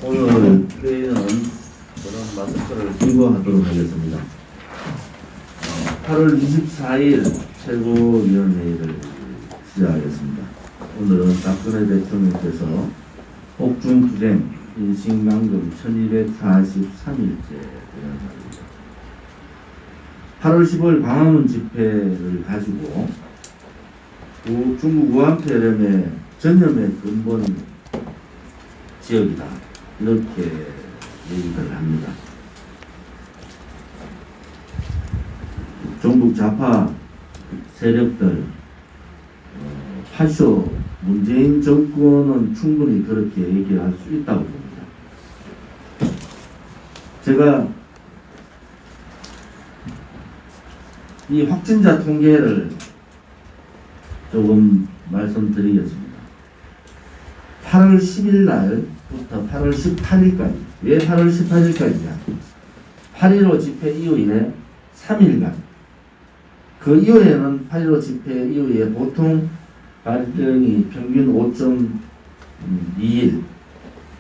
오늘 회의는 저는 마스크를 끼고 하도록 하겠습니다. 8월 24일 최고위원회의를 시작하겠습니다. 오늘은 박근혜 대통령께서 폭중투쟁 인신강금 1243일째 되는 날입니다. 8월 15일 광화문 집회를 가지고 중국 우한폐렴의 전염의 근본 지역이다, 이렇게 얘기를 합니다. 종북 좌파 세력들 파쇼 문재인 정권은 충분히 그렇게 얘기할 수 있다고 봅니다. 제가 이 확진자 통계를 조금 말씀드리겠습니다. 8월 10일 날부터 8월 18일까지, 왜 8월 18일까지냐? 8.15 집회 이후에 3일간, 그 이후에는 8.15 집회 이후에 보통 발병이 평균 5.2일,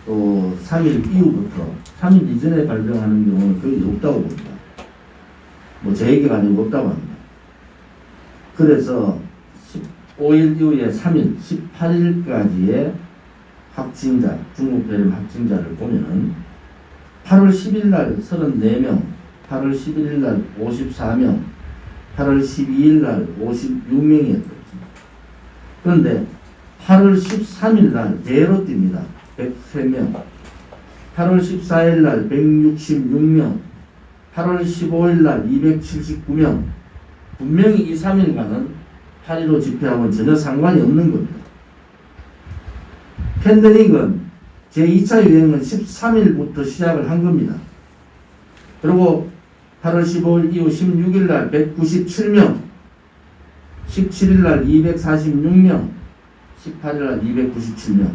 또 3일 이후부터 3일 이전에 발병하는 경우는 거의 없다고 봅니다. 뭐 제 얘기가 아니고 없다고 합니다. 그래서 15일 이후에 3일, 18일까지의 확진자, 중국폐렴 확진자를 보면은 8월 10일 날 34명, 8월 11일 날 54명, 8월 12일 날 56명이었거든요. 그런데 8월 13일 날 대로 뜁니다. 103명. 8월 14일 날 166명. 8월 15일 날 279명. 분명히 이 3일간은 8.15 집회하고는 전혀 상관이 없는 겁니다. 팬데믹은 제2차 유행은 13일부터 시작을 한 겁니다. 그리고 8월 15일 이후 16일 날 197명, 17일 날 246명, 18일 날 297명.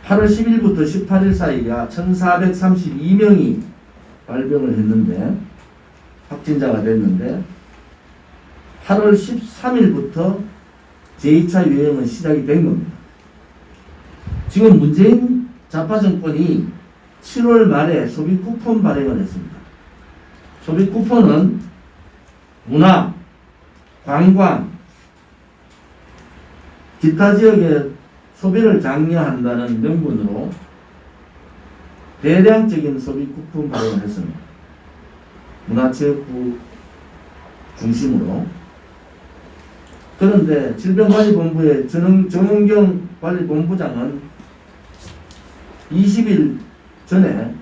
8월 10일부터 18일 사이가 1432명이 발병을 했는데, 확진자가 됐는데, 8월 13일부터 제2차 유행은 시작이 된 겁니다. 지금 문재인 좌파 정권이 7월 말에 소비 쿠폰 발행을 했습니다. 소비 쿠폰은 문화, 관광, 기타 지역의 소비를 장려한다는 명분으로 대량적인 소비 쿠폰 발행을 했습니다. 문화체육부 중심으로. 그런데 질병관리본부의 정은경 관리본부장은 20일 전에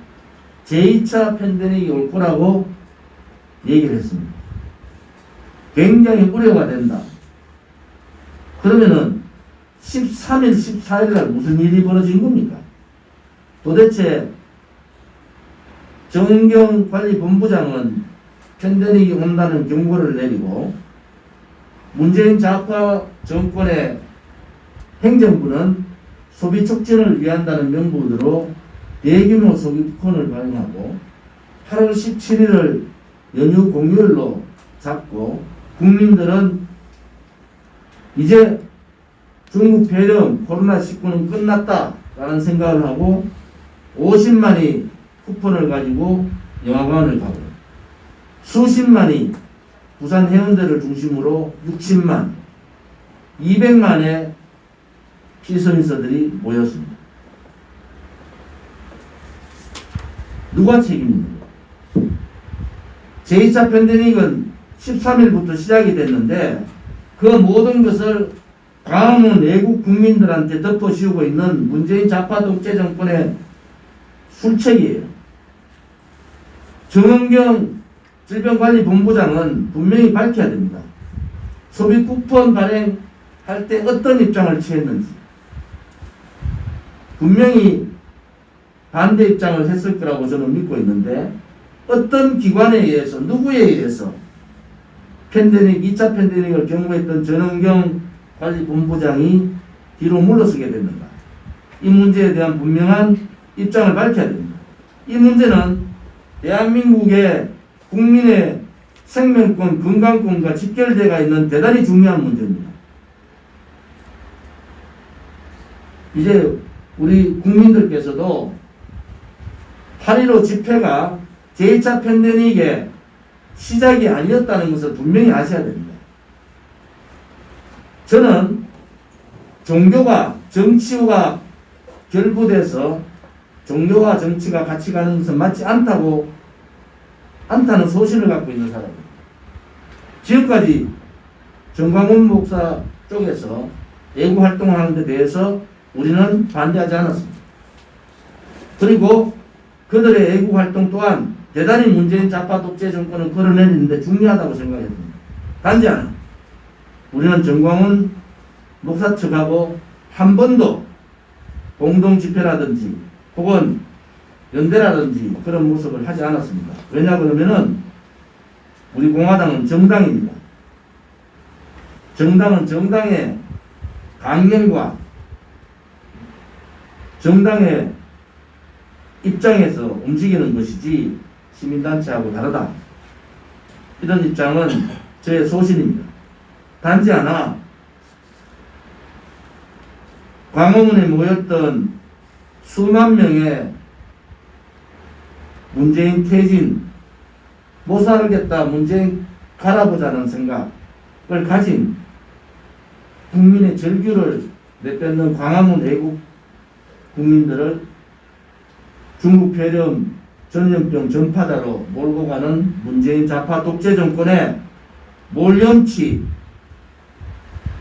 제2차 팬데믹이 올 거라고 얘기를 했습니다. 굉장히 우려가 된다. 그러면은 13일, 14일 날 무슨 일이 벌어진 겁니까? 도대체 정은경 관리본부장은 팬데믹이 온다는 경고를 내리고, 문재인 좌파 정권의 행정부는 소비 촉진을 위한다는 명분으로 대규모 소비 쿠폰을 발행하고 8월 17일을 연휴 공휴일로 잡고, 국민들은 이제 중국 폐렴 코로나19는 끝났다라는 생각을 하고 50만이 쿠폰을 가지고 영화관을 가고, 수십만이 부산 해운대를 중심으로 60만, 200만의 피서민서들이 모였습니다. 누가 책임입니까? 제2차 팬데믹은 13일부터 시작이 됐는데, 그 모든 것을 광화문 내국 국민들한테 덮어씌우고 있는 문재인 좌파 독재 정권의 술책이에요. 정은경 질병관리본부장은 분명히 밝혀야 됩니다. 소비 쿠폰 발행할 때 어떤 입장을 취했는지. 분명히 반대 입장을 했을 거라고 저는 믿고 있는데, 어떤 기관에 의해서, 누구에 의해서 팬데믹, 2차 팬데믹을 경고했던 정은경 관리본부장이 뒤로 물러서게 됐는가. 이 문제에 대한 분명한 입장을 밝혀야 됩니다. 이 문제는 대한민국의 국민의 생명권, 건강권과 직결되어 있는 대단히 중요한 문제입니다. 이제 우리 국민들께서도 8.15 집회가 제2차 팬데믹의 시작이 아니었다는 것을 분명히 아셔야 됩니다. 저는 종교가 정치와 결부돼서 종교와 정치가 같이 가는 것은 맞지 않다는 소신을 갖고 있는 사람입니다. 지금까지 정광훈 목사 쪽에서 애국 활동을 하는 데 대해서 우리는 반대하지 않았습니다. 그리고 그들의 애국 활동 또한 대단히 문재인 좌파 독재 정권을 걸어내리는데 중요하다고 생각했습니다. 단지 하나, 우리는 정광훈 목사 측하고 한 번도 공동 집회라든지 혹은 연대라든지 그런 모습을 하지 않았습니다. 왜냐 그러면은 우리 공화당은 정당입니다. 정당은 정당의 강령과 정당의 입장에서 움직이는 것이지 시민단체하고 다르다. 이런 입장은 제 소신입니다. 단지 하나, 광화문에 모였던 수만 명의 문재인 퇴진, 못 살겠다, 문재인 갈아보자는 생각을 가진 국민의 절규를 내뱉는 광화문 애국 국민들을 중국 폐렴 전염병 전파자로 몰고 가는 문재인 좌파 독재 정권의 몰염치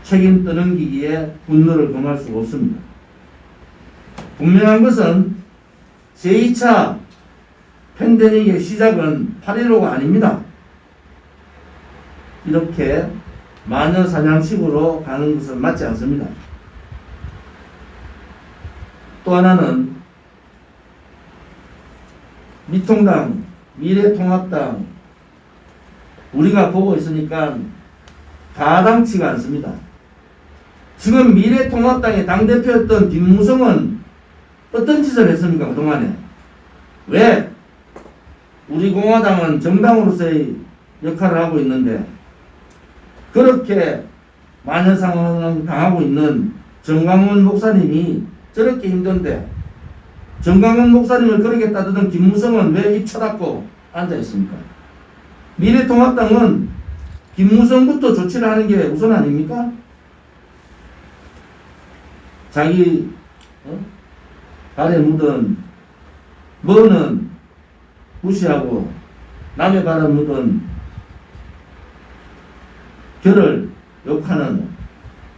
책임 떠넘기기에 분노를 금할 수가 없습니다. 분명한 것은 제2차 팬데믹의 시작은 8.15가 아닙니다. 이렇게 마녀 사냥식으로 가는 것은 맞지 않습니다. 또 하나는 미통당, 미래통합당 우리가 보고 있으니까 가당치가 않습니다. 지금 미래통합당의 당대표였던 김무성은 어떤 짓을 했습니까? 그동안에 왜 우리 공화당은 정당으로서의 역할을 하고 있는데 그렇게 마녀상황을 당하고 있는 정광훈 목사님이 저렇게 힘든데 정광훈 목사님을 그렇게 따르던 김무성은 왜 입 쳐닫고 앉아있습니까? 미래통합당은 김무성부터 조치를 하는 게 우선 아닙니까? 자기 발에 묻은 뭐는 무시하고 남의 발에 묻은 결을 욕하는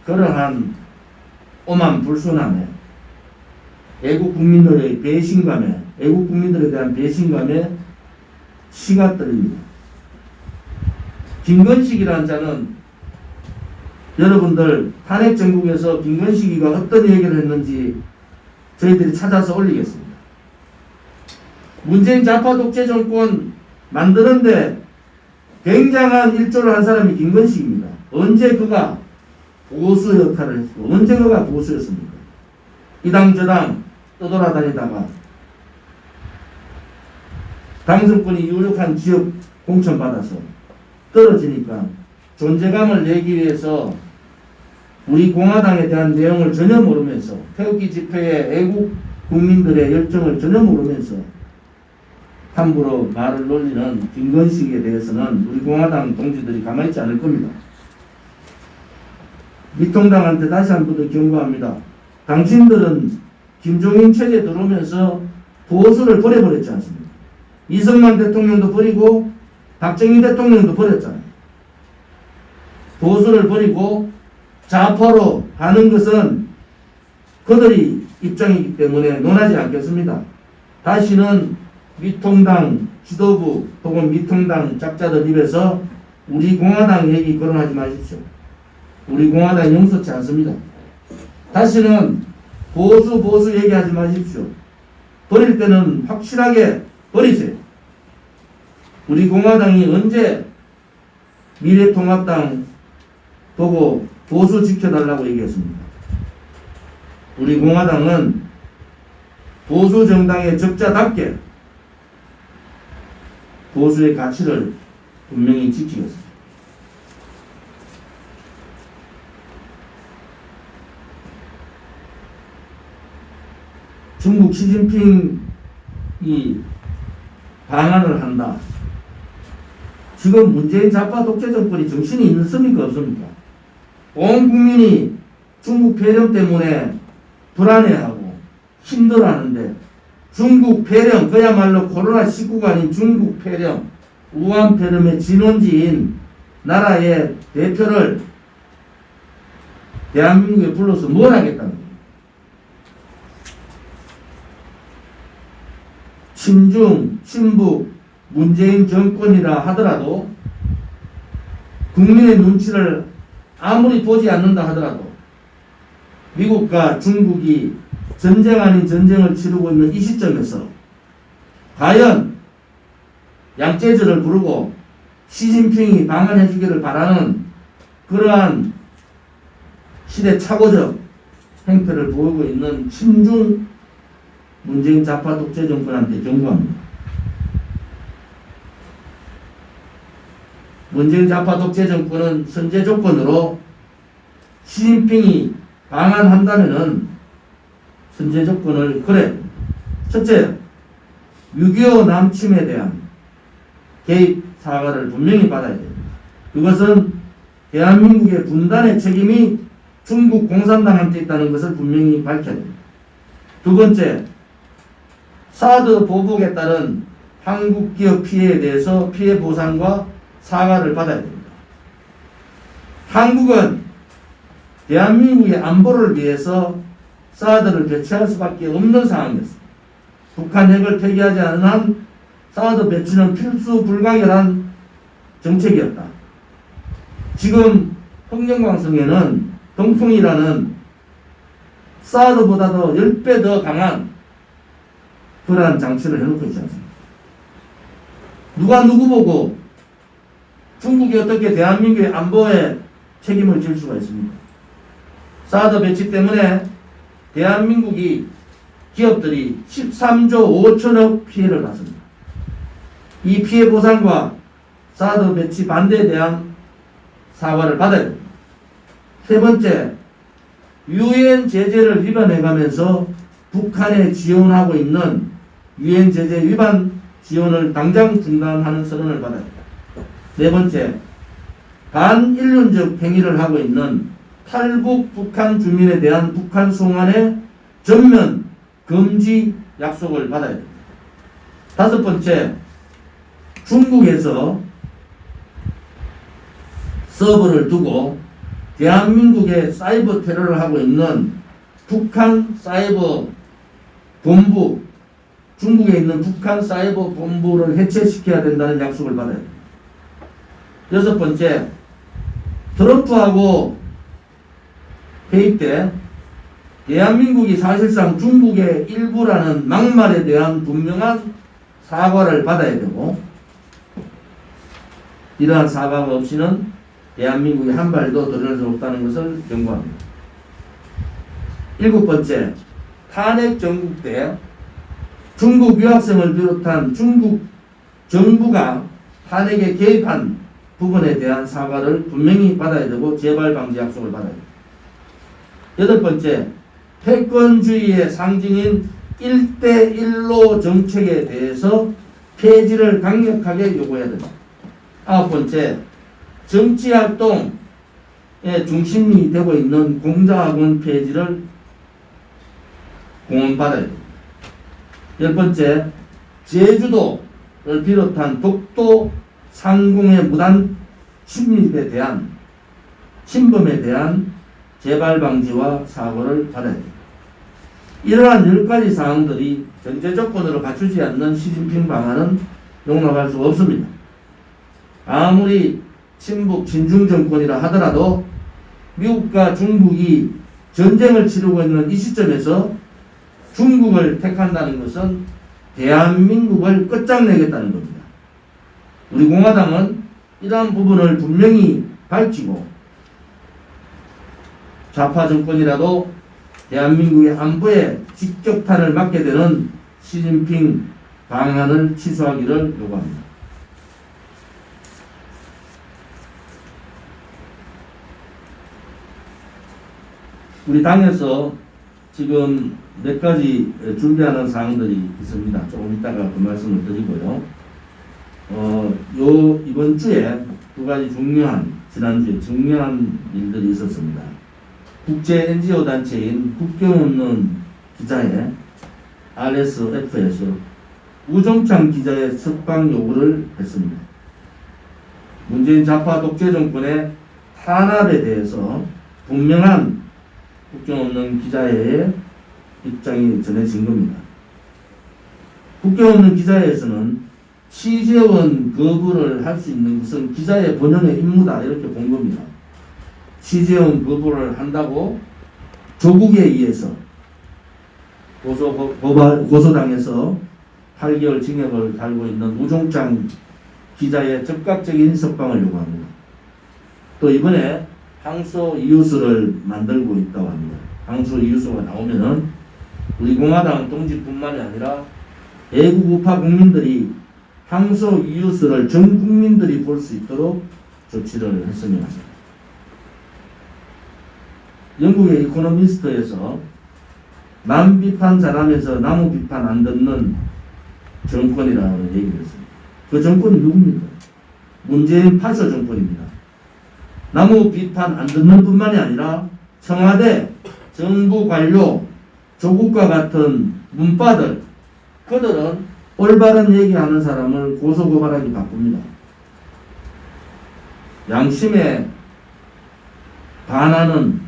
그러한 오만 불순함에 애국 국민들의 배신감에 애국 국민들에 대한 배신감에 시가 떨립니다. 김건식이라는 자는 여러분들 탄핵 전국에서 김건식이가 어떤 얘기를 했는지 저희들이 찾아서 올리겠습니다. 문재인 좌파 독재 정권 만드는데 굉장한 일조를 한 사람이 김건식입니다. 언제 그가 보수 역할을 했고 언제 그가 보수였습니까? 이당 저당 떠돌아다니다가 당선권이 유력한 지역 공천받아서 떨어지니까 존재감을 내기 위해서 우리 공화당에 대한 내용을 전혀 모르면서 태극기 집회에 애국 국민들의 열정을 전혀 모르면서 함부로 말을 놀리는 김건식에 대해서는 우리 공화당 동지들이 가만히 있지 않을 겁니다. 미통당한테 다시 한 번 더 경고합니다. 당신들은 김종인 체제 들어오면서 보수를 버려버렸지 않습니까? 이승만 대통령도 버리고 박정희 대통령도 버렸잖아요. 보수를 버리고 좌파로 가는 것은 그들이 입장이기 때문에 논하지 않겠습니다. 다시는 미통당 지도부 혹은 미통당 작자들 입에서 우리 공화당 얘기 거론하지 마십시오. 우리 공화당 용서치 않습니다. 다시는 보수 얘기하지 마십시오. 버릴 때는 확실하게 버리세요. 우리 공화당이 언제 미래통합당 보고 보수 지켜달라고 얘기했습니다. 우리 공화당은 보수 정당의 적자답게 보수의 가치를 분명히 지키겠습니다. 중국 시진핑이 방한을 한다. 지금 문재인 좌파 독재 정권이 정신이 있습니까? 없습니까? 온 국민이 중국 폐렴 때문에 불안해하고 힘들어하는데 중국 폐렴, 그야말로 코로나19가 아닌 중국 폐렴, 우한 폐렴의 진원지인 나라의 대표를 대한민국에 불러서 뭘 하겠다는 거예요? 친중, 친북, 문재인 정권이라 하더라도 국민의 눈치를 아무리 보지 않는다 하더라도 미국과 중국이 전쟁 아닌 전쟁을 치르고 있는 이 시점에서 과연 양재절을 부르고 시진핑이 방한해 주기를 바라는 그러한 시대착오적 행태를 보이고 있는 친중 문재인 좌파 독재 정권한테 경고합니다. 문재인 좌파 독재 정권은 선제 조건으로 시진핑이 방한한다면은 선제 조건을 그래. 첫째, 6.25 남침에 대한 개입 사과를 분명히 받아야 됩니다. 그것은 대한민국의 분단의 책임이 중국 공산당한테 있다는 것을 분명히 밝혀야 됩니다. 두 번째, 사드 보복에 따른 한국 기업 피해에 대해서 피해 보상과 사과를 받아야 됩니다. 한국은 대한민국의 안보를 위해서 사드를 배치할 수밖에 없는 상황이었습니다. 북한 핵을 폐기하지 않은 한 사드 배치는 필수 불가결한 정책이었다. 지금 흑령광성에는 동풍이라는 사드보다도 10배 더 강한 그러한 장치를 해놓고 있지 않습니까? 누가 누구 보고 중국이 어떻게 대한민국의 안보에 책임을 질 수가 있습니까? 사드 배치 때문에 대한민국이 기업들이 13조 5천억 피해를 봤습니다. 이 피해 보상과 사드 배치 반대에 대한 사과를 받아야 됩니다. 세 번째, 유엔 제재를 위반해가면서 북한에 지원하고 있는 유엔 제재 위반 지원을 당장 중단하는 선언을 받아야 됩니다. 네 번째, 반인륜적 행위를 하고 있는 탈북 북한 주민에 대한 북한 송환의 전면 금지 약속을 받아야 됩니다. 다섯 번째, 중국에서 서버를 두고 대한민국의 사이버 테러를 하고 있는 북한 사이버 본부, 중국에 있는 북한 사이버 본부를 해체시켜야 된다는 약속을 받아야 됩니다. 여섯 번째, 트럼프하고 회의 때 대한민국이 사실상 중국의 일부라는 막말에 대한 분명한 사과를 받아야 되고, 이러한 사과가 없이는 대한민국이 한 발도 들어갈 수 없다는 것을 경고합니다. 일곱 번째, 탄핵 정국 때 중국 유학생을 비롯한 중국 정부가 탄핵에 개입한 부분에 대한 사과를 분명히 받아야 되고 재발 방지 약속을 받아야 됩니다. 여덟 번째, 패권주의의 상징인 1대1로 정책에 대해서 폐지를 강력하게 요구해야 됩니다. 아홉 번째, 정치활동의 중심이 되고 있는 공자학원 폐지를 공언받아야 됩니다. 열 번째, 제주도를 비롯한 독도 상공의 무단 침범에 대한 재발 방지와 사고를 받아야 됩니다. 이러한 10가지 사항들이 전제 조건으로 갖추지 않는 시진핑 방안은 용납할 수 없습니다. 아무리 친북 친중 정권이라 하더라도 미국과 중국이 전쟁을 치르고 있는 이 시점에서 중국을 택한다는 것은 대한민국을 끝장내겠다는 겁니다. 우리 공화당은 이러한 부분을 분명히 밝히고 좌파 정권이라도 대한민국의 안보에 직격탄을 맞게 되는 시진핑 방안을 취소하기를 요구합니다. 우리 당에서 지금 몇 가지 준비하는 사항들이 있습니다. 조금 이따가 그 말씀을 드리고요. 이번 주에 두 가지 지난주에 중요한 일들이 있었습니다. 국제 NGO 단체인 국경 없는 기자회 RSF에서 우종창 기자의 석방 요구를 했습니다. 문재인 좌파 독재 정권의 탄압에 대해서 분명한 국경 없는 기자회의 입장이 전해진 겁니다. 국경 없는 기자회에서는 취재원 거부를 할 수 있는 것은 기자의 본연의 임무다 이렇게 본 겁니다. 취재원 거부를 한다고 조국에 의해서 고소당해서 8개월 징역을 달고 있는 우종창 기자의 즉각적인 석방을 요구합니다. 또 이번에 항소 이유서를 만들고 있다고 합니다. 항소 이유서가 나오면은 우리 공화당 동지뿐만이 아니라 애국 우파 국민들이 항소 이유서를 전 국민들이 볼 수 있도록 조치를 했으면 합니다. 영국의 이코노미스트에서 남 비판 잘하면서 나무 비판 안 듣는 정권이라는 얘기를 했습니다. 그 정권이 누굽니까? 문재인 파쇼 정권입니다. 나무 비판 안 듣는 뿐만이 아니라 청와대, 정부 관료, 조국과 같은 문바들, 그들은 올바른 얘기하는 사람을 고소고발하기 바쁩니다. 양심에 반하는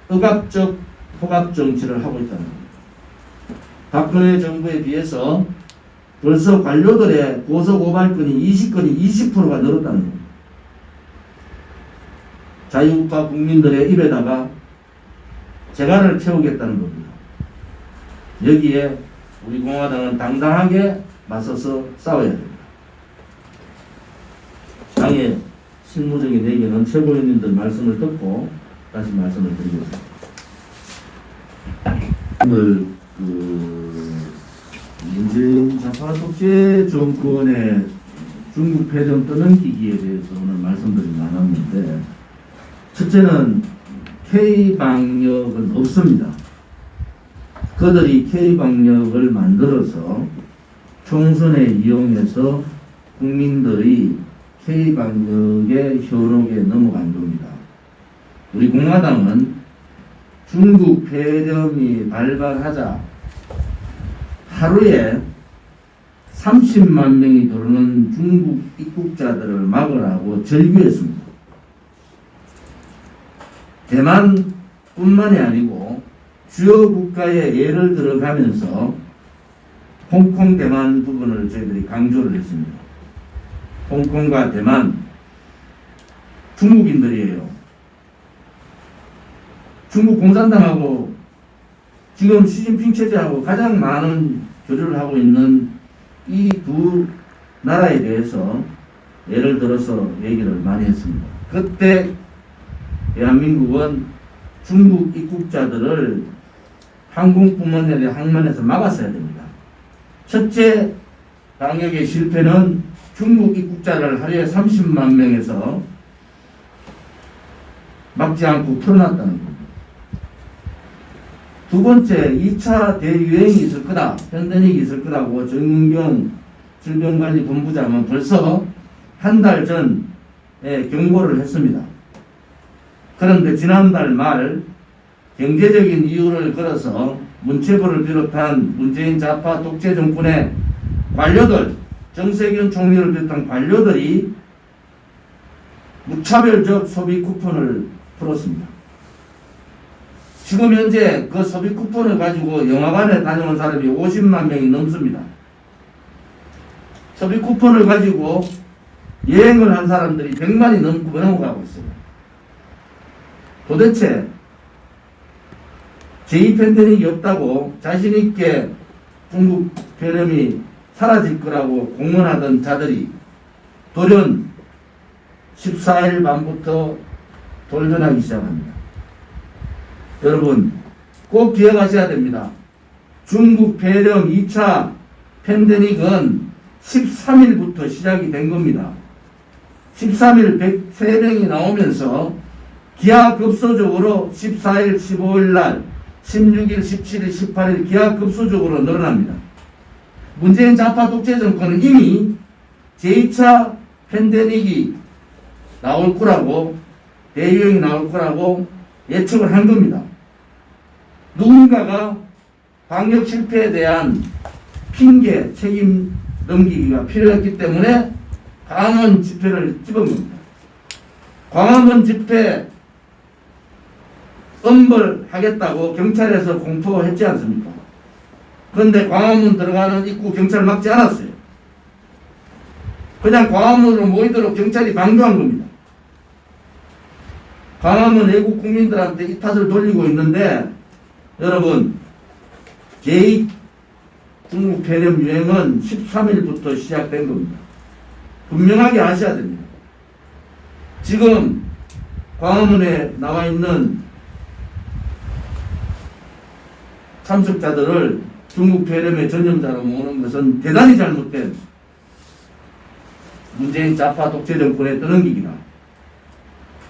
억압적 폭압 정치를 하고 있다는 겁니다. 박근혜 정부에 비해서 벌써 관료들의 고소고발건이 20건이 20%가 늘었다는 겁니다. 자유우파 국민들의 입에다가 재갈을 채우겠다는 겁니다. 여기에 우리 공화당은 당당하게 맞서서 싸워야 됩니다. 당의 실무적인 얘기는 최고위원님들 말씀을 듣고 다시 말씀을 드리겠습니다. 오늘 문재인 좌파 독재 정권의 중국 패전 떠넘기기에 대해서 오늘 말씀드리지 않았는데, 첫째는 K방역은 없습니다. 그들이 K방역을 만들어서 총선에 이용해서 국민들이 K방역의 현혹에 넘어간 겁니다. 우리 공화당은 중국 폐렴이 발발하자 하루에 30만 명이 들어오는 중국 입국자들을 막으라고 절규했습니다. 대만뿐만이 아니고 주요 국가의 예를 들어가면서 홍콩, 대만 부분을 저희들이 강조를 했습니다. 홍콩과 대만, 중국인들이에요. 중국 공산당하고 지금 시진핑 체제하고 가장 많은 교류를 하고 있는 이 두 나라에 대해서 예를 들어서 얘기를 많이 했습니다. 그때 대한민국은 중국 입국자들을 항공뿐만 아니라 항만에서 막았어야 됩니다. 첫째 방역의 실패는 중국 입국자를 하루에 30만 명에서 막지 않고 풀어놨다는 겁니다. 두 번째, 2차 대유행이 있을 거다, 팬데믹이 있을 거라고 정은경 질병관리본부장은 벌써 한 달 전에 경고를 했습니다. 그런데 지난달 말 경제적인 이유를 걸어서 문체부를 비롯한 문재인 좌파 독재 정권의 관료들, 정세균 총리를 비롯한 관료들이 무차별적 소비 쿠폰을 풀었습니다. 지금 현재 그 소비 쿠폰을 가지고 영화관에 다녀온 사람이 50만 명이 넘습니다. 소비 쿠폰을 가지고 여행을 한 사람들이 100만이 넘어가고 있습니다. 도대체 제2팬데믹이 없다고 자신있게 중국 폐렴이 사라질 거라고 공언하던 자들이 돌연 14일 밤부터 돌변하기 시작합니다. 여러분 꼭 기억하셔야 됩니다. 중국 폐렴 2차 팬데믹은 13일부터 시작이 된 겁니다. 13일 103명이 나오면서 기하급수적으로 14일, 15일 날 16일, 17일, 18일 기하급수적으로 늘어납니다. 문재인 좌파 독재 정권은 이미 제2차 팬데믹이 나올 거라고, 대유행이 나올 거라고 예측을 한 겁니다. 누군가가 방역 실패에 대한 핑계, 책임 넘기기가 필요했기 때문에 광화문 집회를 찍은 겁니다. 광화문 집회 엄벌하겠다고 경찰에서 공포했지 않습니까? 그런데 광화문 들어가는 입구 경찰을 막지 않았어요. 그냥 광화문으로 모이도록 경찰이 방조한 겁니다. 광화문 외국 국민들한테 이 탓을 돌리고 있는데, 여러분, 제2 중국 폐렴 유행은 13일부터 시작된 겁니다. 분명하게 아셔야 됩니다. 지금 광화문에 나와 있는 참석자들을 중국 폐렴의 전염자로 모으는 것은 대단히 잘못된 문재인 좌파 독재 정권의 떠넘기기다.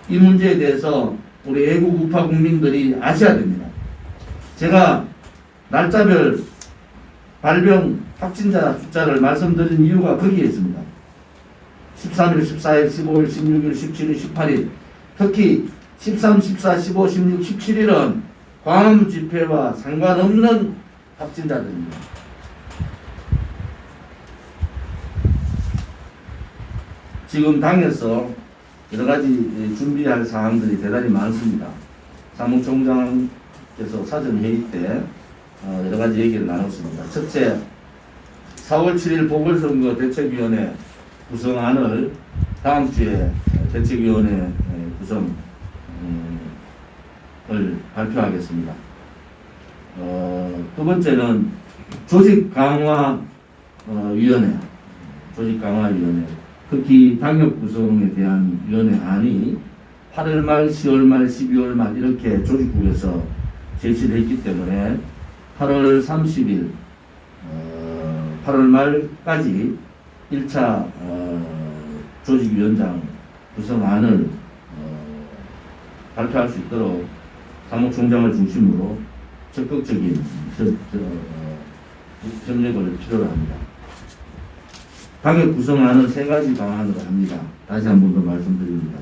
이 문제에 대해서 우리 애국 우파 국민들이 아셔야 됩니다. 제가 날짜별 발병 확진자 숫자를 말씀드린 이유가 거기에 있습니다. 13일, 14일, 15일, 16일, 17일, 18일, 특히 13, 14, 15, 16, 17일은 광화문 집회와 상관없는 확진자들입니다. 지금 당에서 여러 가지 준비할 사항들이 대단히 많습니다. 사무총장께서 사전 회의 때 여러 가지 얘기를 나눴습니다. 첫째, 4월 7일 보궐선거 대책위원회 구성안을 다음 주에 대책위원회 구성을 발표하겠습니다. 두 번째는 조직강화위원회, 특히 방역 구성에 대한 위원회안이 8월 말, 10월 말, 12월 말 이렇게 조직국에서 제시를 했기 때문에 8월 30일, 8월 말까지 1차 조직위원장 구성안을 발표할 수 있도록 사무총장을 중심으로 적극적인 협력을 필요로 합니다. 방역 구성안은 세 가지 방안으로 합니다. 다시 한 번 더 말씀드립니다.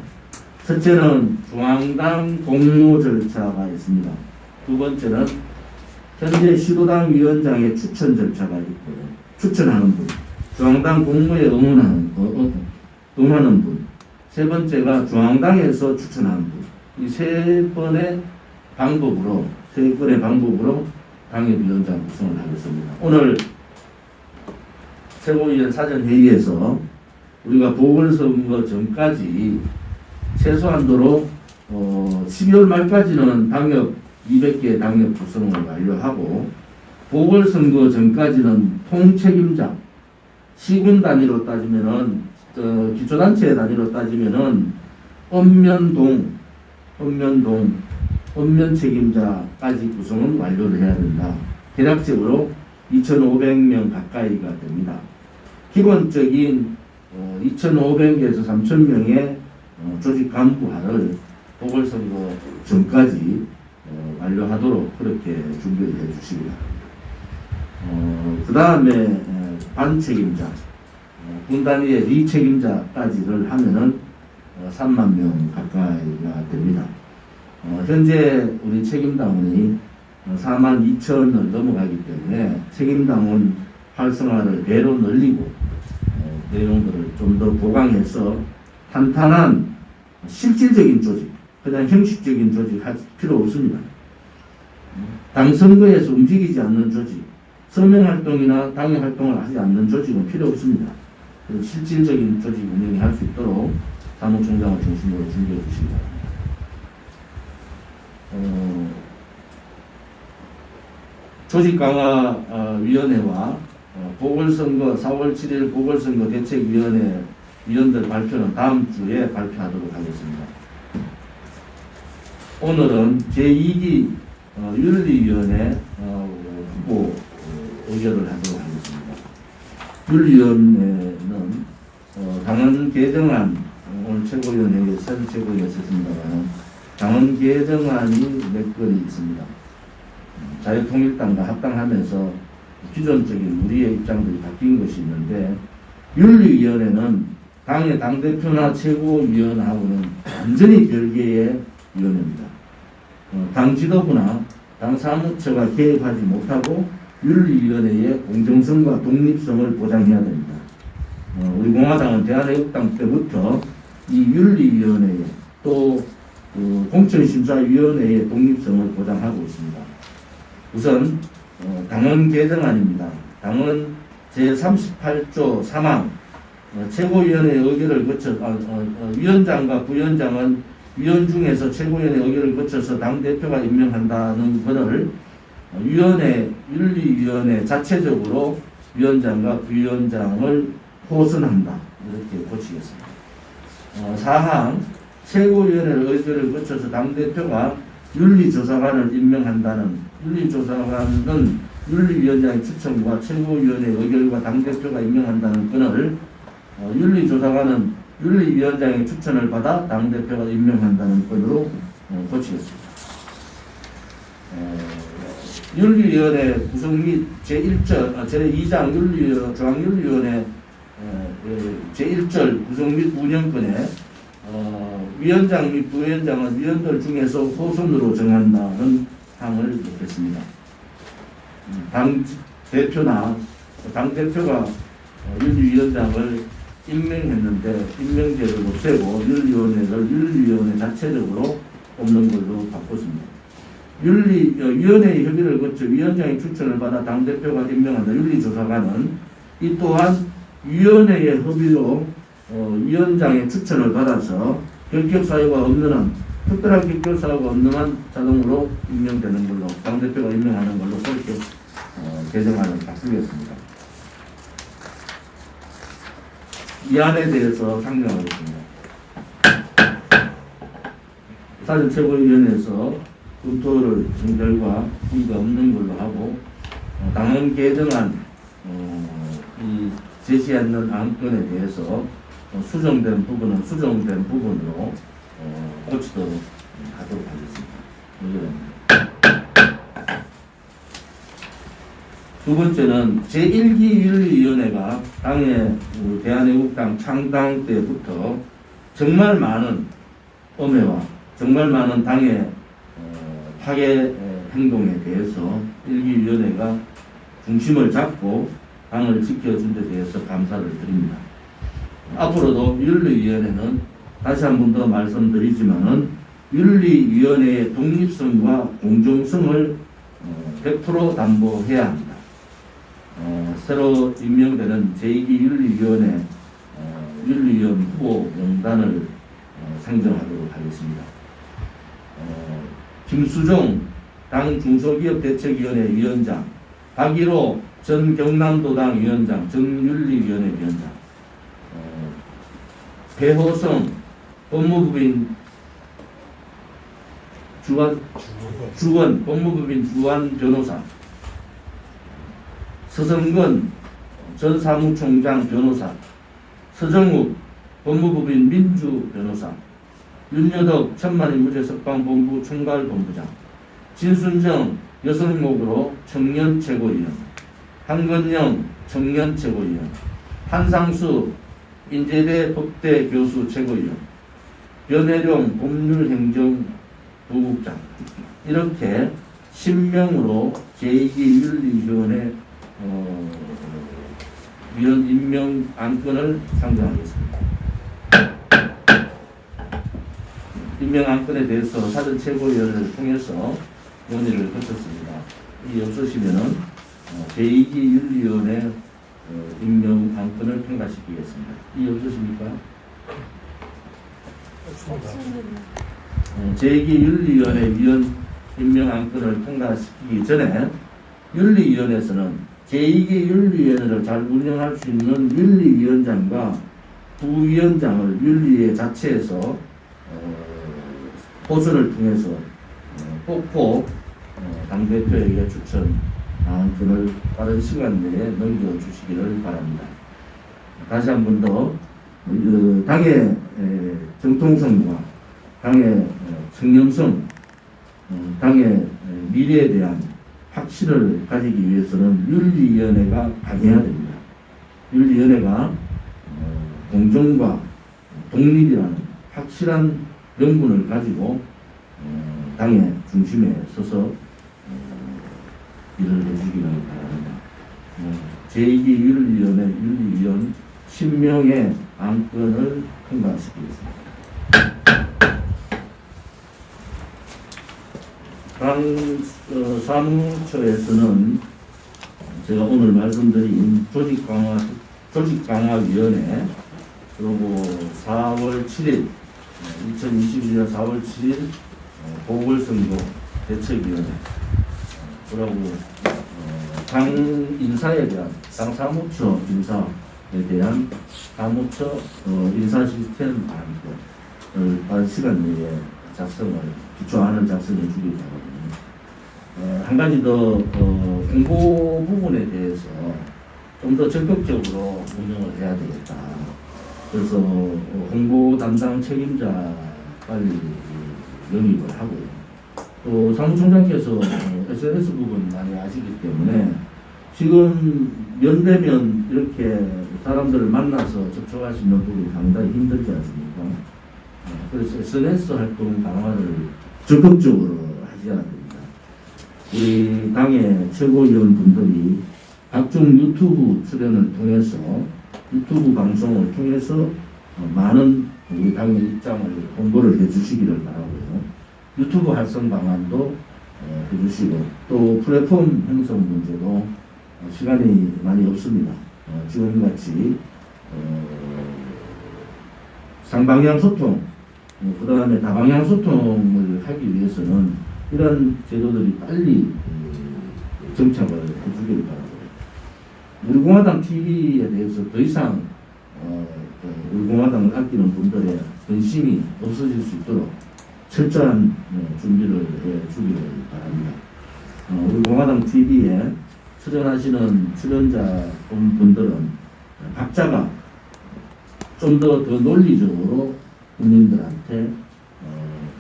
첫째는 중앙당 공모 절차가 있습니다. 두 번째는 현재 시도당 위원장의 추천 절차가 있고요. 추천하는 분, 중앙당 공모에 응하는 분, 세 번째가 중앙당에서 추천하는 분. 이 세 번의 방법으로 방역위원장 구성을 하겠습니다. 오늘 최고위원 사전회의에서 우리가 보궐선거 전까지 최소한도로 12월 말까지는 방역 200개 당역 구성을 완료하고, 보궐선거 전까지는 통책임자, 시군 단위로 따지면은 기초단체 단위로 따지면은 읍면책임자까지 구성은 완료를 해야 된다. 대략적으로 2,500명 가까이가 됩니다. 기본적인 2,500에서 3,000명의 조직 간부화를 보궐선거 전까지 완료하도록 그렇게 준비를 해 주시기 바랍니다. 그 다음에 반책임자, 군 단위의 리책임자까지를 하면은 3만 명 가까이가 됩니다. 현재 우리 책임당원이 4만 2천을 넘어가기 때문에 책임당원 활성화를 배로 늘리고 내용들을 좀 더 보강해서 탄탄한 실질적인 조직, 그냥 형식적인 조직 할 필요 없습니다. 당 선거에서 움직이지 않는 조직, 서명활동이나 당회활동을 하지 않는 조직은 필요 없습니다. 그리고 실질적인 조직 운영이 할 수 있도록 사무총장을 중심으로 준비해 주시기 바랍니다. 조직강화위원회와 보궐선거 4월 7일 보궐선거 대책위원회 위원들 발표는 다음 주에 발표하도록 하겠습니다. 오늘은 제2기 윤리위원회 후보 의결을 하도록 하겠습니다. 윤리위원회는 당헌 개정안, 오늘 최고위원회에 선 최고위원회 있었습니다만 당헌 개정안이 몇 건이 있습니다. 자유통일당과 합당하면서 기존적인 우리의 입장들이 바뀐 것이 있는데, 윤리위원회는 당의 당대표나 최고위원하고는 완전히 별개의 위원회입니다. 당 지도부나 당 사무처가 개입하지 못하고 윤리위원회의 공정성과 독립성을 보장해야 됩니다. 우리 공화당은 대한애국당 때부터 이 윤리위원회에 또 공천심사위원회의 독립성을 보장하고 있습니다. 우선 당헌 개정안입니다. 당헌 제38조 3항 최고위원회 의결을 거쳐 위원장과 부위원장은 위원 중에서 최고위원회 의결을 거쳐서 당대표가 임명한다는 것을 윤리위원회 자체적으로 위원장과 부위원장을 호선한다. 이렇게 고치겠습니다. 4항 최고위원회 의결을 거쳐서 당대표가 윤리조사관을 임명한다는, 윤리조사관은 윤리위원장의 추천과 최고위원회 의결과 당대표가 임명한다는 건을 윤리조사관은 윤리위원장의 추천을 받아 당대표가 임명한다는 건으로 고치겠습니다. 윤리위원회 구성 및 제2장 중앙윤리위원회 제1절 구성 및 운영권에 위원장 및 부위원장은 위원들 중에서 호선으로 정한다는 항을 넣겠습니다. 당대표가 윤리위원장을 임명했는데 임명제를 없애고 윤리위원회를 윤리위원회 자체적으로 뽑는 걸로 바꿨습니다. 위원회의 협의를 거쳐 위원장의 추천을 받아 당대표가 임명한다. 윤리조사관은 이 또한 위원회의 협의로 위원장의 추천을 받아서 결격사유가 없는 한, 특별한 결격사유가 없는 한 자동으로 임명되는 걸로, 당대표가 임명하는 걸로 그렇게 개정안을 바꾸겠습니다. 이 안에 대해서 상정하겠습니다. 사전 최고위원회에서 검토를 한 결과 이의가 없는 걸로 하고, 당헌 개정안 이 제시하는 안건에 대해서 수정된 부분은 수정된 부분으로 고치도록 하도록 하겠습니다. 두 번째는 제1기 윤리위원회가 당의 대한애국당 창당 때부터 정말 많은 엄해와 정말 많은 당의 파괴 행동에 대해서 1기 위원회가 중심을 잡고 당을 지켜준 데 대해서 감사를 드립니다. 앞으로도 윤리위원회는 다시 한 번 더 말씀드리지만은 윤리위원회의 독립성과 공정성을 100% 담보해야 합니다. 새로 임명되는 제2기 윤리위원회 윤리위원 후보 명단을 상정하도록 하겠습니다. 김수종 당 중소기업대책위원회 위원장, 박일호 전 경남도당 위원장, 정윤리위원회 위원장, 배호성 법무부인 주원 법무부인 주한 변호사, 서성근 전 사무총장 변호사, 서정욱 법무부인 민주 변호사, 윤여덕 천만인 무죄석방본부 총괄본부장, 진순정 여성목으로 청년 최고위원, 한건영 청년 최고위원, 한상수 인제대 법대 교수 최고위원, 변혜룡 법률행정부국장, 이렇게 10명으로 제2기 윤리위원회 위원 임명 안건을 상정하겠습니다. 임명 안건에 대해서 사전 최고위원회를 통해서 논의를 거쳤습니다. 이 없으시면은 제2기 윤리위원회 임명 안건을 통과시키겠습니다. 이 없으십니까? 제2기 윤리위원회 위원 임명 안건을 통과시키기 전에 윤리위원회에서는 제2기 윤리위원회를 잘 운영할 수 있는 윤리위원장과 부위원장을 윤리회 자체에서 호선을 통해서 뽑고 당대표에게 추천 안건을 빠른 시간 내에 넘겨주시기를 바랍니다. 다시 한 번 더 당의 정통성과 당의 청렴성, 당의 미래에 대한 확신을 가지기 위해서는 윤리위원회가 강해야 됩니다. 윤리위원회가 공정과 독립이라는 확실한 명분을 가지고 당의 중심에 서서 일을 해주기를 바랍니다. 제2기 윤리위원회 윤리위원 10명의 안건을 통과시키겠습니다. 당 사무처에서는 제가 오늘 말씀드린 조직강화위원회 그리고 4월 7일 2021년 4월 7일 보궐선거 대책위원회 그리고 당 인사에 대한 당 사무처 인사에 대한 사무처 인사 시스템 안건을 빠른 시간 내에 기초안을 작성해 주기 바랍니다. 한 가지 더 홍보 부분에 대해서 좀 더 적극적으로 운영을 해야 되겠다. 그래서 홍보 담당 책임자 빨리 영입을 하고요. 또 사무총장께서 SNS 부분 많이 아시기 때문에 지금 면대면 이렇게 사람들을 만나서 접촉할 수 있는 부분이 상당히 힘들지 않습니까? 그래서 SNS 활동 강화를 적극적으로 하셔야 됩니다. 우리 당의 최고위원 분들이 각종 유튜브 출연을 통해서 유튜브 방송을 통해서 많은 우리 당의 입장을 홍보를 해주시기를 바라고요. 유튜브 활성 방안도 해주시고 또 플랫폼 형성 문제도 시간이 많이 없습니다. 지금같이 상방향 소통, 그 다음에 다방향 소통을 하기 위해서는 이런 제도들이 빨리 정착을 해주기를 바라고요. 우리 공화당 TV에 대해서 더 이상 우리 공화당을 아끼는 분들의 관심이 없어질 수 있도록 철저한 준비를 해주기를 바랍니다. 우리 공화당 TV에 출연하시는 출연자 분들은 각자가 좀 더 논리적으로 국민들한테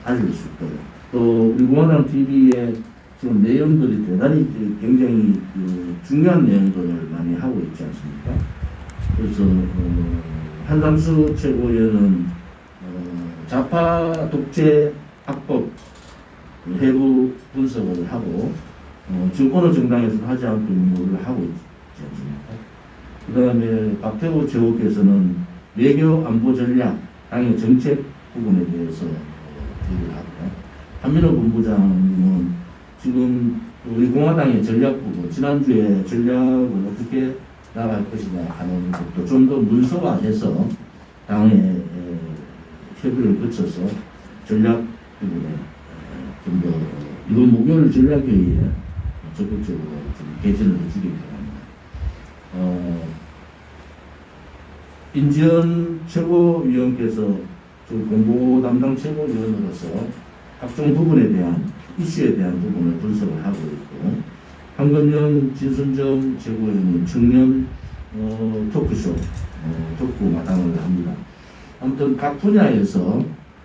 알릴 수 있도록 또 우리 공화당 TV에 지금 내용들이 대단히 굉장히 중요한 내용들을 많이 하고 있지 않습니까? 그래서 한상수 최고위원은 좌파 독재 학법 해부 분석을 하고 지금 어느 정당에서 하지 않고 있는 것을 하고 있지 않습니까? 그 다음에 박태호 최고께서는 외교 안보 전략, 당의 정책 부분에 대해서 얘기를 하고 한민호 본부장님은 지금 우리 공화당의 전략 부분, 지난주에 전략을 어떻게 나갈 것이냐 하는 것도 좀 더 문서화해서 당의 협의를 거쳐서 전략 부분에 좀 더 이번 목요일 전략회의에 적극적으로 좀 개진을 해주기 바랍니다. 인지연 최고위원께서 공보 담당 최고위원으로서 각종 부분에 대한 이슈에 대한 부분을 분석을 하고 있고 한건영 진순정 최고위원은 청년 토크쇼 토크 마당을 합니다. 아무튼 각 분야에서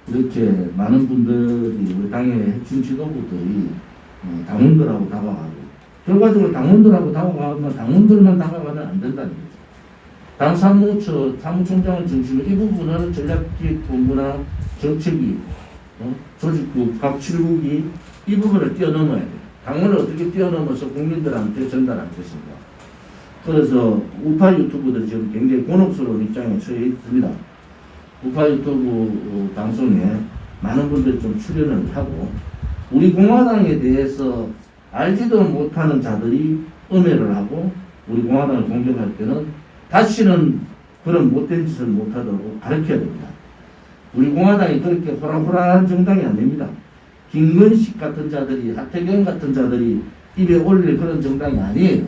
이렇게 많은 분들이 우리 당의 핵심 지도부들이 당원들하고 다가가고 결과적으로 당원들하고 다가가면 당원들만 다가가면 안 된다는 거죠. 당 사무처 사무총장을 중심으로 이 부분을 전략기획본부나 정책위 조직국 각 7국이 이 부분을 뛰어넘어야 돼요. 당원을 어떻게 뛰어넘어서 국민들한테 전달할 것인가. 그래서 우파 유튜브들이 지금 굉장히 곤혹스러운 입장에 처해 있습니다. 우파 유튜브 방송에 많은 분들이 좀 출연을 하고 우리 공화당에 대해서 알지도 못하는 자들이 음해를 하고 우리 공화당을 공격할 때는 다시는 그런 못된 짓을 못하도록 가르쳐야 됩니다. 우리 공화당이 그렇게 호랑호랑한 정당이 아닙니다. 김건식 같은 자들이, 하태경 같은 자들이 입에 올릴 그런 정당이 아니에요.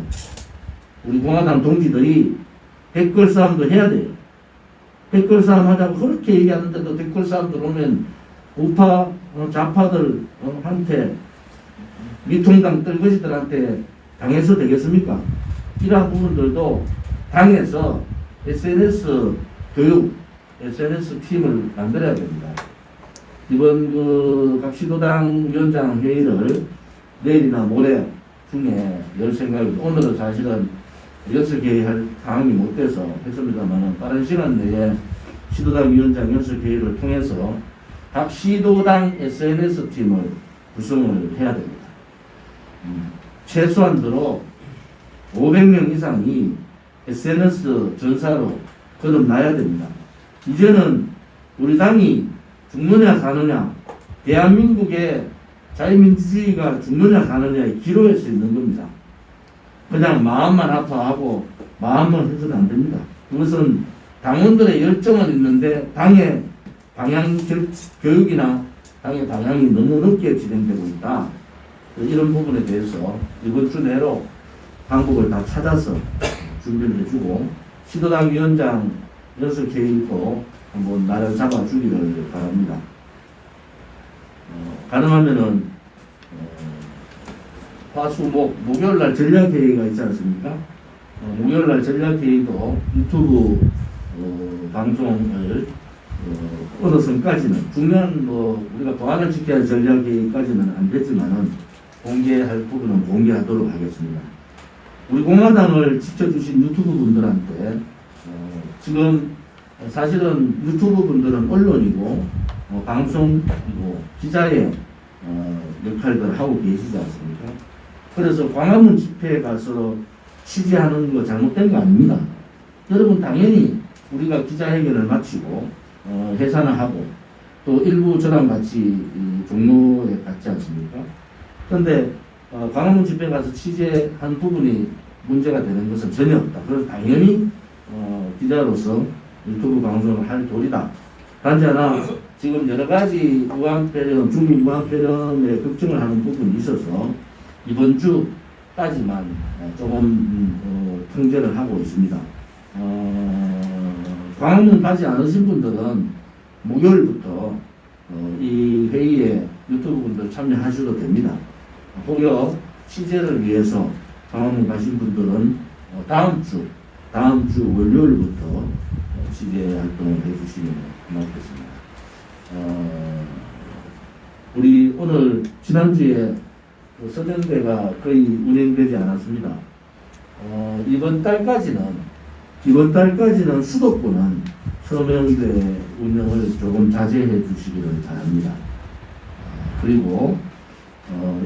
우리 공화당 동지들이 댓글 싸움도 해야 돼요. 댓글 싸움 하자고 그렇게 얘기하는데도 댓글 싸움 들어오면 우파 좌파들한테 미통당 떨거지들한테 당해서 되겠습니까? 이러한 부분들도 당에서 SNS 교육, SNS 팀을 만들어야 됩니다. 이번 각 시도당 위원장 회의를 내일이나 모레 중에 열 생각이 오늘은 사실은 연설회의 할 상황이 못 돼서 했습니다만 빠른 시간 내에 시도당 위원장 연설회의를 통해서 각 시도당 SNS 팀을 구성을 해야 됩니다. 최소한도로 500명 이상이 SNS 전사로 거듭나야 됩니다. 이제는 우리 당이 죽느냐 사느냐, 대한민국의 자유민주주의가 죽느냐 사느냐의 기로에 서 있는 겁니다. 그냥 마음만 아파하고 마음만 해서는 안 됩니다. 그것은 당원들의 열정은 있는데 당의 방향 교육이나 당의 방향이 너무 늦게 진행되고 있다. 이런 부분에 대해서 이번 주 내로 방법을 다 찾아서 준비를 해주고 시도당 위원장 연설 계획도 한번 나를 잡아주기를 바랍니다. 가능하면은 화수목 목요일날 전략회의가 있지 않습니까? 목요일날 전략회의도 유튜브 방송을 어느 선까지는 중요한 우리가 보안을 지켜야 할 전략회의까지는 안 됐지만은 공개할 부분은 공개하도록 하겠습니다. 우리 공화당을 지켜주신 유튜브 분들한테 지금 사실은 유튜브 분들은 언론이고 방송이고 기자의 역할들을 하고 계시지 않습니까? 그래서 광화문 집회에 가서 취재하는 거 잘못된 거 아닙니다. 여러분 당연히 우리가 기자회견을 마치고 해산을 하고 또 일부 저랑 같이 종로에 갔지 않습니까? 그런데 광화문 집회에 가서 취재한 부분이 문제가 되는 것은 전혀 없다. 그래서 당연히 기자로서 유튜브 방송을 할 도리다. 단지 하나 지금 여러 가지 우한폐렴, 중미 우한폐렴에 걱정을 하는 부분이 있어서 이번 주까지만 조금 통제를 하고 있습니다. 광화문 가지 않으신 분들은 목요일부터 이 회의에 유튜브 분들 참여하셔도 됩니다. 혹여 취재를 위해서 광화문 가신 분들은 다음 주 월요일부터 취재 활동을 해주시면 고맙겠습니다. 우리 오늘 지난주에 서명대가 거의 운행되지 않았습니다. 이번 달까지는 수도권은 서명대 운영을 조금 자제해 주시기를 바랍니다. 그리고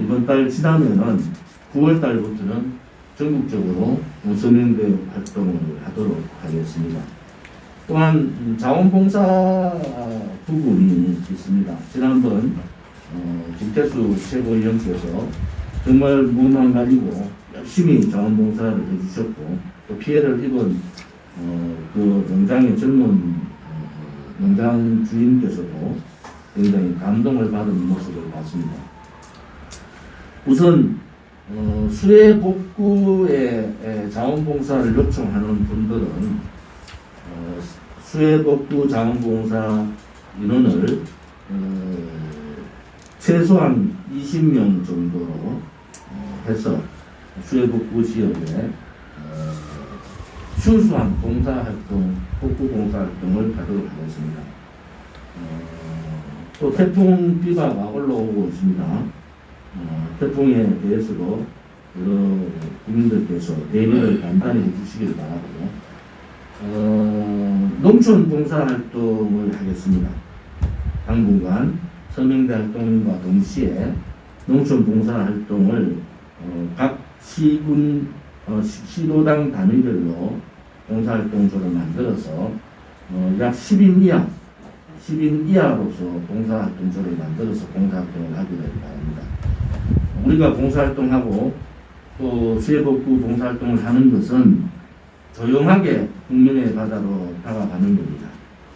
이번 달 지나면은 9월 달부터는 전국적으로 서명대 활동을 하도록 하겠습니다. 또한 자원봉사 부분이 있습니다. 지난번 김태수 최고위원께서 정말 무만 가지고 열심히 자원봉사를 해주셨고 또 피해를 입은 그 농장의 젊은 농장 주인께서도 굉장히 감동을 받은 모습을 봤습니다. 우선 수해 복구에 자원봉사를 요청하는 분들은 수해 복구 자원봉사 인원을 최소한 20명 정도로 해서 수해 복구 지역에 순수한 봉사활동, 복구 봉사활동을 하도록 하겠습니다. 또 태풍 비바가 올라오고 있습니다. 태풍에 대해서도 여러 국민들께서 대비를 간단히 해주시길 바라고 농촌 봉사활동을 하겠습니다. 당분간 서명대 활동과 동시에 농촌 봉사활동을 각 시군 시도당 단위별로 봉사활동조를 만들어서 약 10인 이하로서 봉사활동조를 만들어서 봉사활동을 하기를 바랍니다. 우리가 봉사활동하고 또 수해복구 봉사활동을 하는 것은 조용하게 국민의 바다로 다가가는 겁니다.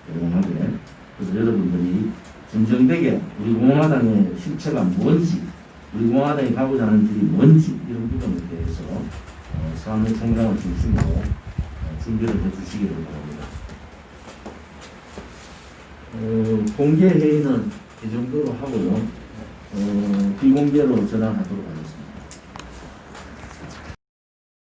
조용하게. 그래서 여러분들이 진정되게 우리 공화당의 실체가 뭔지, 우리 공화당이 가고자 하는 길이 뭔지 이런 부분에 대해서 사무총장을 중심으로 준비를 해주시기를 바랍니다. 공개 회의는 이 정도로 하고요. 비공개로 전환하도록 하겠습니다.